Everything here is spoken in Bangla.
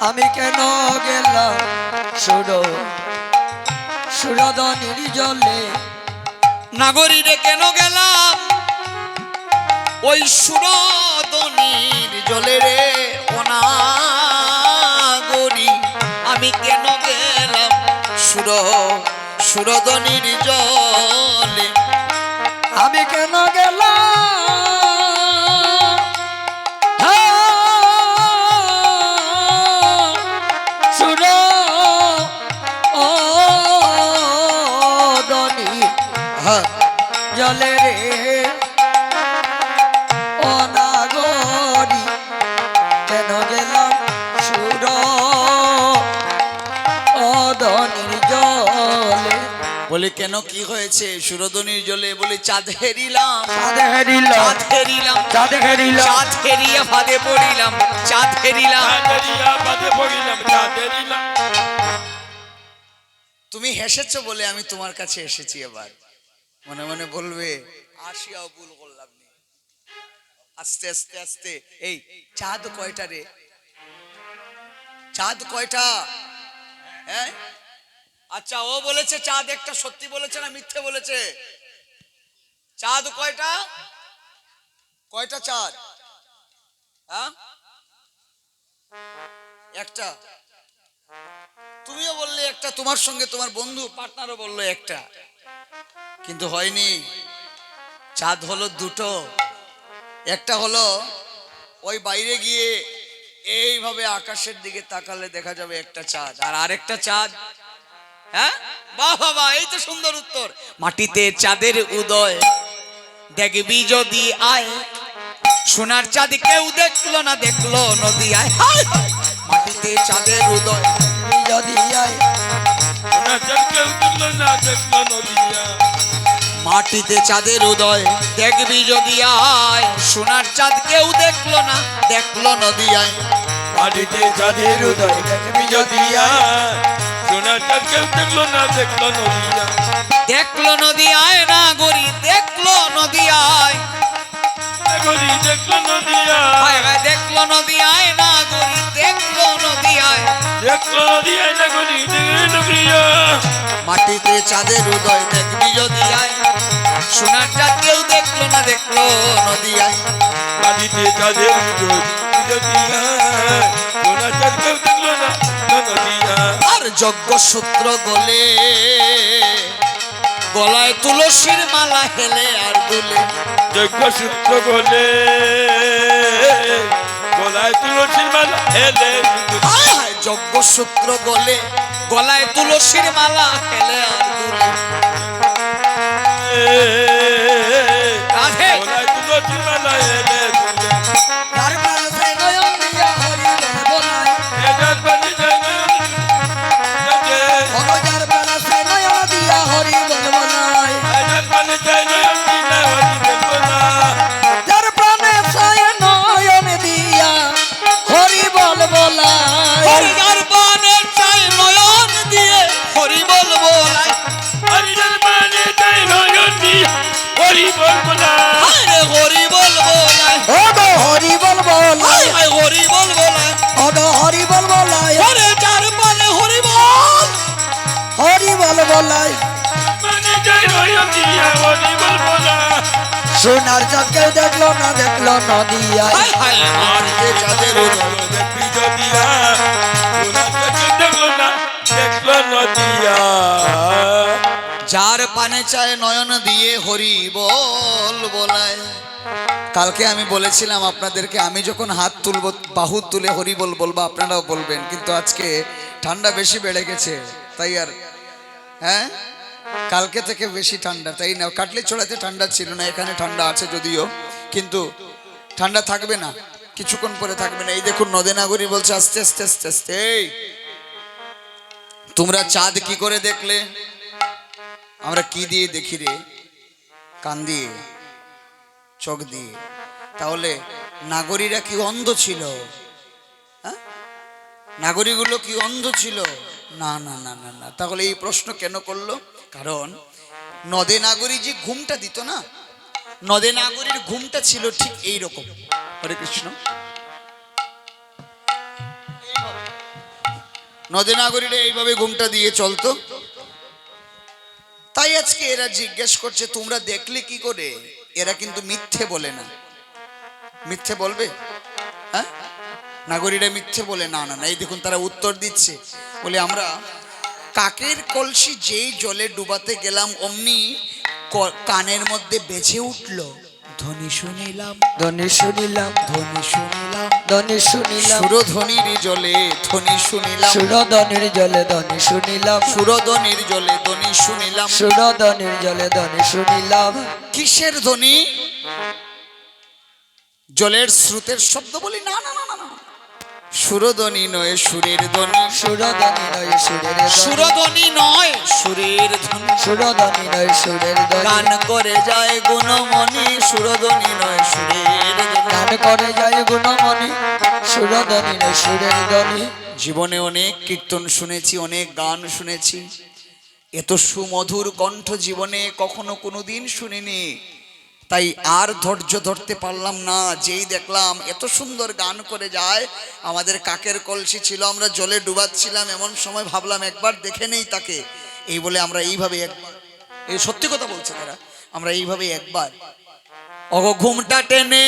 আমি কেন গেলাম সুরদনির জলে, নাগরীরে কেন গেলাম ওই সুরদনির জলে রে ও নাগরী, আমি কেন গেলাম সুরদনির জলে, আমি কেন গেলাম জলে রে অনাগরি, কেন গেলাম সুরদনির জলে। বলে কেন কি হয়েছে সুরদনির জলে? বলে চাঁদ হেরিলাম, চাঁদ হেরিলাম, চাঁদ হেরিলাম, চাঁদ হেরিলাম, চাঁদ হেরিয়া ফাঁদে পড়িলাম, চাঁদ হেরিলাম, ফাঁদে পড়িলাম, চাঁদ হেরিলাম। তুমি হেসেছো বলে আমি তোমার কাছে এসেছি। এবার মনে মনে বলবে আসিয়াও ভুল করলাম নি। আস্তে আস্তে আস্তে এই চাঁদ কয়টা রে? চাঁদ কয়টা? হ্যাঁ, আচ্ছা ও বলেছে চাঁদ একটা, সত্যি বলেছে না মিথ্যে বলেছে? চাঁদ কয়টা? কয়টা চাঁদ? হ্যাঁ, একটা। তুমিও বললে একটা, তোমার সঙ্গে তোমার বন্ধু পার্টনারও বললো একটা, কিন্তু হয়নি। চাঁদ হলো দুটো। একটা হলো ওই বাইরে গিয়ে এইভাবে আকাশের দিকে তাকালে দেখা যাবে একটা চাঁদ, আর আরেকটা চাঁদ, হ্যাঁ বাহ বাবা, এই তো সুন্দর উত্তর। মাটিতে চাঁদের উদয় দেখবি যদি আয়, সোনার চাঁদ কেউ দেখলো না, দেখলো নদী আয়। মাটিতে চাঁদের উদয় যদি আয়, কেউ দেখলো না, দেখলো নদিয়া। মাটিতে চাঁদের উদয় দেখবি যদি আয়, সোনার চাঁদ কেউ দেখলো না, দেখলো নদী আয়। মাটিতে চাঁদের উদয় দেখবি যদি আয়, সোনার চাঁদ কেউ দেখলো না, দেখলো নদিয়া। দেখলো নদী আয় নাগরী, দেখলো নদী আয়, নাগরী দেখলো নদিয়া, হায় হায় দেখলো নদী আয় নাগরী, দেখলো নদী আয়, দেখলো নদিয়া, নাগরী দেখলো নদিয়া। মাটিতে চাঁদের উদয় দেখবি যদি আয়, সোনার চাঁদ কেউ দেখলো না, দেখলো নদী আয়। মাটিতে চাঁদের উদয় যদি আয়, সোনার চাঁদ কেউ দেখলো না, দেখলো নদিয়া। আর যজ্ঞ সূত্র গলে, গলায় তুলসীর মালা হেলে আর দুলে, যজ্ঞ সূত্র গলে, গলায় তুলসীর মালা হেলে, হায় হায় যজ্ঞ সূত্র গলে, গলায় তুলসীর মালা হেলে আর দুলে। রাধে। গলায় তুলসীর মালা হেলে দুলে। যার কাছে নয়ন দিয়া হরি বলাই, এজাত বানি যায় না, যার কাছে নয়ন দিয়া হরি বলাই, এজাত বানি যায় না, দিনা হরি বলবো না। যার প্রাণে ছায় নয়ন দিয়া হরি বল বলাই, হরিদার বানের চাই নয়ন দিয়ে হরি বল বলাই, হরিদার বানি যায় নয়ন দিয়া হরি বলবো না। হায় রে হরি বল বলাই, ও গো হরি বল বলাই, হায় হায় হরি বল বলাই, ও গো হরি বল বলাই, ওরে যার বানে হরি বল, হরি বল বলাই। বানি যায় নয়ন দিয়া হরি বলবো না। সোনার চাঁদ কেউ দেখলো না, দেখলো নদিয়া, হায় হায় মাটিতে চাঁদের উদয় দেখবি যদি আয়, সোনার চাঁদ কেউ দেখলো না, দেখলো নদিয়া। যার পানে চায় নয়ন দিয়ে হরি বল বলায়। কালকে আমি বলেছিলাম আপনাদেরকে, আমি যখন হাত তুলবো বাহু তুলে হরি বল বলবো, আপনারাও বলবেন, কিন্তু আজকে ঠান্ডা বেশি বেড়ে গেছে, তাই আর হ্যাঁ কালকে থেকে বেশি ঠান্ডা, তাই না? কাটলি চড়াতে ঠান্ডা ছিল না, এখানে ঠান্ডা আছে যদিও, কিন্তু ঠান্ডা থাকবে না, কিছুক্ষণ পরে থাকবে না। এই দেখুন নদে নাগরী বলছে আস্তে আস্তে আস্তে আস্তে, এই তোমরা চাঁদ কি করে দেখলে? আমরা কি দিয়ে দেখি রে? কান দিয়ে, চোখ দিয়ে। তাহলে নাগরীরা কি অন্ধ ছিল? হ্যাঁ, নাগরীগুলো কি অন্ধ ছিল? না না না না না। তাহলে এই প্রশ্ন কেন করলো? কারণ নদে নাগরী যে ঘুমটা দিত না, নদে নাগরীর ঘুমটা ছিল ঠিক এই রকম। হরে কৃষ্ণ। নদী নাগরীরা এইভাবে ঘুমটা দিয়ে চলতো। তাই আজকে এরা জিজ্ঞেস করছে তোমরা দেখলে কি করে? এরা কিন্তু মিথ্যে বলে না। মিথ্যে বলবে? হ্যাঁ, নাগরীরা মিথ্যে বলে না। না না, এই দেখুন তারা উত্তর দিচ্ছে, বলে আমরা কাকের কলসি যেই জলে ডুবাতে গেলাম অমনি কানের মধ্যে বেজে উঠলো, ধ্বনি শুনিলাম, ধ্বনি শুনিলাম, ধ্বনি শুনিলাম, ধ্বনি শুনিলাম, সুরধ্বনির জলে ধ্বনি শুনিলাম, সুরধনির জলে ধ্বনি শুনিলাম, সুরধ্বনির জলে ধ্বনি শুনিলাম। সুরধনির জলে ধ্বনি শুনিলাম। কিসের ধ্বনি? জলের স্রোতের শব্দ? বলি না না না না না, সুরধ্বনি নয়, সুরের ধ্বনি। সুরধনি নয় সুরের ধ্বনি, সুরধ্বনি নয়, সুরের ধ্বনি। সুরধনি নয় সুরের ধ্বনি, গান করে যায় গুণমণি, সুরধ্বনি নয়, সুরের ধ্বনি। গান করে যায় গুণমণি, সুরধনি নয় সুরের ধ্বনি। জীবনে অনেক কীর্তন শুনেছি, অনেক গান শুনেছি, এত সুমধুর কণ্ঠ জীবনে কখনো কোনোদিন শুনিনি। তাই আর ধৈর্য ধরতে পারলাম না। যেই দেখলাম এত সুন্দর গান করে যায়, আমাদের কাকের কলসি ছিল, আমরা জলে ডুবাচ্ছিলাম, এমন সময় ভাবলাম একবার দেখে নেই তাকে। এই বলে আমরা এইভাবে একবার, এই সত্যি কথা বলছে তারা, আমরা এইভাবে একবার ঘুমটা টেনে